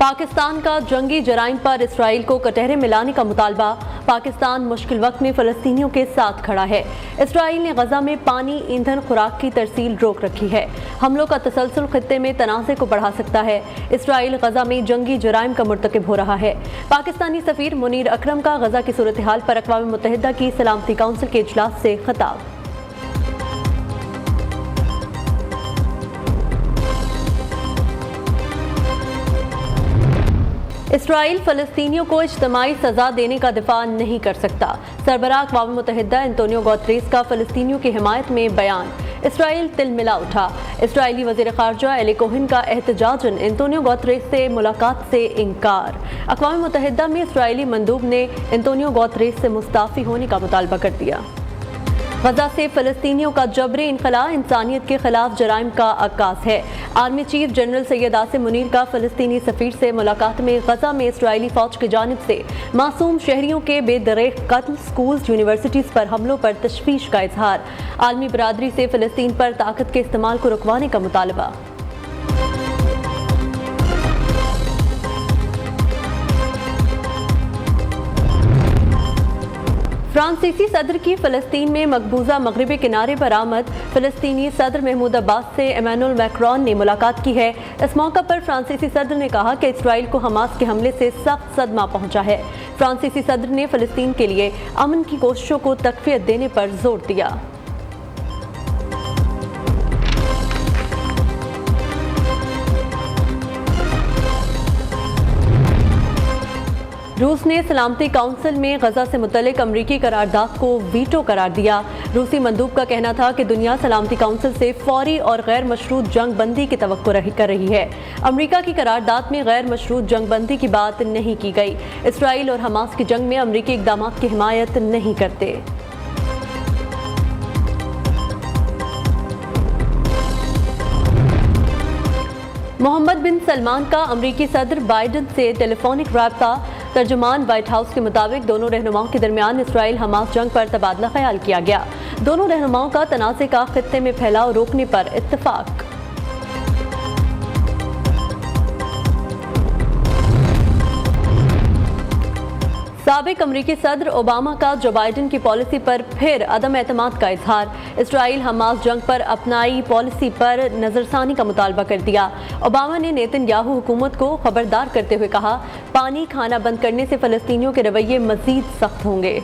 पाकिस्तान का जंगी जराइम पर इसराइल को कटहरे में लाने का मुतालबा। पाकिस्तान मुश्किल वक्त में फ़लस्तीनियों के साथ खड़ा है। इसराइल ने गजा में पानी, ईंधन, खुराक की तरसील रोक रखी है। हमलों का तसलसल खित्ते में तनाज़े को बढ़ा सकता है। इसराइल गजा में जंगी जराइम का मुर्तकिब हो रहा है। पाकिस्तानी सफ़ीर मुनीर अकरम का गजा की सूरत हाल पर अक़वाम मुत्तहिदा की सलामती काउंसिल के इजलास से खिताब। इसराइल फ़लस्तीनियों को इज्तमाई सज़ा देने का दिफा नहीं कर सकता। सरबराह अक़वाम मुत्तहिदा एंटोनियो गुतेरेस का फ़लस्तीनियों की हिमायत में बयान। इसराइल तिलमिला उठा। इसराइली वज़ीर ख़ारजा एली कोहेन का एहतजाजन एंटोनियो गुतेरेस से मुलाकात से इनकार। अक़वाम मुत्तहिदा में इसराइली मंदूब ने एंटोनियो गुतेरेस से मुस्ताफ़ी होने का मुतालबा कर दिया। गजा से फ़लस्तीनियों का जबरी इनखला इंसानियत के खिलाफ जराइम का अक्कास है। Army chief general Syed Asim Munir का फ़लस्तीनी सफ़ीर से मुलाकात में गजा में इसराइली फ़ौज की जानिब से मासूम शहरियों के बेदरेक कत्ल, स्कूल्स, यूनिवर्सिटीज़ पर हमलों पर तशवीश का इजहार। आलमी बरादरी से फ़लस्तीन पर ताकत के इस्तेमाल को रुकवाने का मुतालबा। फ्रांसीसी सदर की फ़लस्तीन में मकबूजा मगरबी किनारे पर आमद। फ़लस्तीनी सदर महमूद अब्बास से इमैनुअल मैक्रोन ने मुलाकात की है। इस मौका पर फ्रांसीसी सदर ने कहा कि इसराइल को हमास के हमले से सख्त सदमा पहुंचा है। फ्रांसीसी सदर ने फ़लस्तीन के लिए अमन की कोशिशों को तक़वियत देने पर जोर दिया। रूस ने सलामती काउंसिल में गजा से मुतल्लिक अमरीकी करारदाद को वीटो करार दिया। रूसी मंदूब का कहना था कि दुनिया सलामती काउंसिल से फौरी और गैर मशरूत जंग बंदी की तवक्को कर रही है। अमरीका की करारदाद में गैर मशरूत जंग बंदी की बात नहीं की गई। इसराइल और हमास की जंग में अमरीकी इक़दाम की हिमायत नहीं करते। मोहम्मद बिन सलमान का अमरीकी सदर बाइडन से टेलीफोनिक राब्ता। तर्जुमान व्हाइट हाउस के मुताबिक दोनों रहनुमाओं के दरमियान इसराइल हमास जंग पर तबादला ख्याल किया गया। दोनों रहनुमाओं का तनाज़े का खित्ते में फैलाव रोकने पर इत्तफाक। साबिक अमरीकी सदर ओबामा का जो बाइडन की पॉलिसी पर फिर अदम एतमाद का इजहार। इसराइल हमास जंग पर अपनाई पॉलिसी पर नजरसानी का मुतालबा कर दिया। ओबामा ने नेतन्याहू हुकूमत को खबरदार करते हुए कहा, पानी खाना बंद करने से फ़लस्तीनियों के रवैये मज़ीद सख्त होंगे।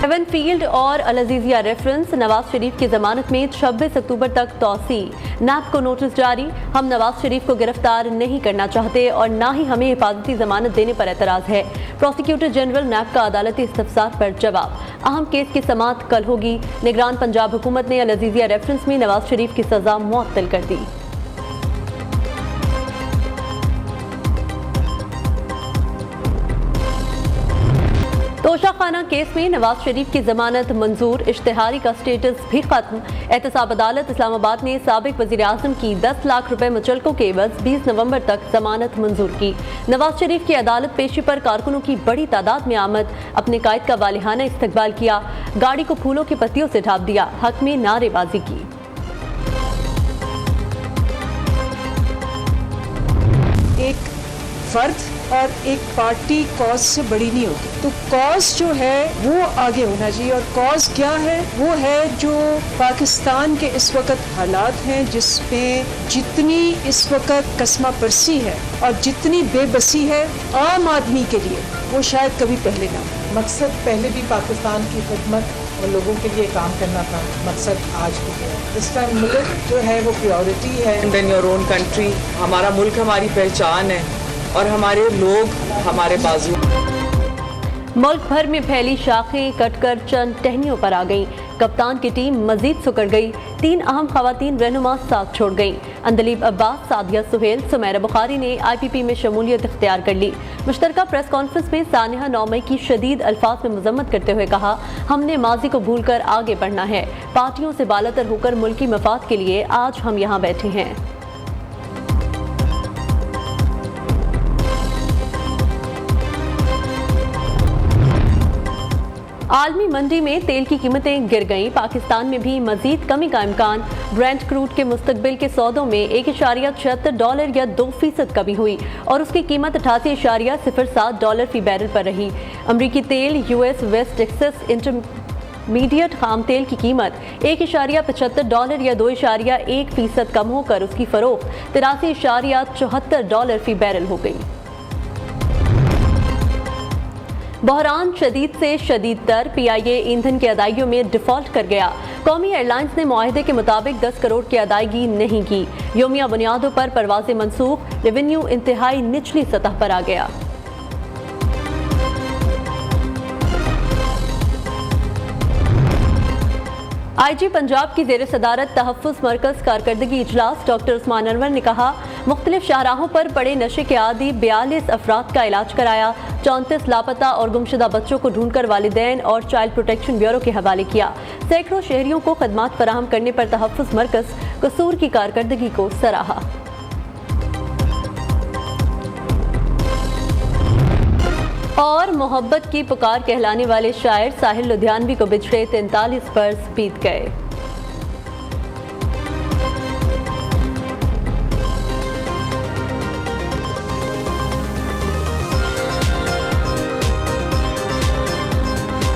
हेवन फील्ड और अल अज़ीज़िया रेफरेंस। नवाज शरीफ की जमानत में 26 अक्टूबर तक तौसी। नैब को नोटिस जारी। हम नवाज शरीफ को गिरफ्तार नहीं करना चाहते और ना ही हमें हिफाजती जमानत देने पर एतराज़ है। प्रोसिक्यूटर जनरल नैब का अदालती इस्तफसार पर जवाब। अहम केस की समाअत कल होगी। निगरान पंजाब हुकूमत ने अल अज़ीज़िया रेफरेंस में नवाज शरीफ की सज़ा मुअत्तल कर दी। तोशाखाना केस में नवाज शरीफ की जमानत मंजूर। इश्तिहारी का स्टेटस भी खत्म। एहतसाब अदालत इस्लामाबाद ने साबिक वज़ीर आज़म की 10 लाख रुपए मुचलकों के एवज़ 20 नवंबर तक जमानत मंजूर की। नवाज शरीफ की अदालत पेशी पर कारकुनों की बड़ी तादाद में आमद। अपने कायद का वालिहाना इस्तकबाल किया। गाड़ी को फूलों की पत्तियों से ढांप दिया। हक में नारेबाजी की। एक फर्द और एक पार्टी कॉज से बड़ी नहीं होती, तो कॉज जो है वो आगे होना चाहिए। और कॉज क्या है? वो है जो पाकिस्तान के इस वक्त हालात हैं, जिसमें जितनी इस वक्त कस्मा परसी है और जितनी बेबसी है आम आदमी के लिए, वो शायद कभी पहले ना हो। मकसद पहले भी पाकिस्तान की खिदमत और लोगों के लिए काम करना था, मकसद आज भी है। इस टाइम मुल्क जो है वो प्रायोरिटी है। And then your own country. हमारा मुल्क हमारी पहचान है और हमारे लोग हमारे बाजू। मुल्क भर में फैली शाखें कटकर चंद टहनियों पर आ गईं। कप्तान की टीम मजीद सुकड़ गई। 3 अहम खवातीन रहनुमा साथ छोड़ गईं। अंदलीब अब्बास, सादिया सुहेल, सुमैरा बुखारी ने IPP में शमूलियत इख्तियार कर ली। मुश्तरका प्रेस कॉन्फ्रेंस में सानिया नौमई की शदीद अल्फाज में मजम्मत करते हुए कहा, हमने माजी को भूल कर आगे बढ़ना है। पार्टियों से बालातर होकर मुल्की मफाद के लिए आज हम यहाँ बैठे हैं। आलमी मंडी में तेल की कीमतें गिर गईं। पाकिस्तान में भी मजीद कमी का इम्कान। ब्रेंट क्रूड के मुस्तकबिल के सौदों में $1.76 या 2% कमी हुई और उसकी कीमत $88.07 फी बैरल पर रही। अमरीकी तेल यूएस वेस्ट टेक्सास इंटरमीडिएट खाम तेल की कीमत $1.75 या 2.1% कम होकर उसकी फरोख्त $83.74 फी बैरल हो गई। बहरान शदीद से शदीद तर। PIA ईंधन की अदायगियों में डिफॉल्ट कर गया। कौमी एयरलाइंस ने मुआहदे के मुताबिक 10 करोड़ की अदायगी नहीं की। योमिया बुनियादों पर परवाजें मनसूख। रेवेन्यू इंतहाई निचली सतह पर आ गया। IG पंजाब की ज़ेर सदारत तहफ़्फ़ुज़ मरकज़ कारकर्दगी इजलास। डॉक्टर उस्मान अनवर ने कहा, मुख्तलिफ शाहराहों पर पड़े नशे के आदि 42 अफराद का इलाज कराया। 34 लापता और गुमशुदा बच्चों को ढूंढकर वालिदैन और चाइल्ड प्रोटेक्शन ब्यूरो के हवाले किया। सैकड़ों शहरियों को खदमात फराहम करने पर तहफ़्फ़ुज़ मरकज़ कसूर की कारकर्दगी को सराहा। और मोहब्बत की पुकार कहलाने वाले शायर साहिल लुधियानवी को बिछड़े 43 बरस बीत गए।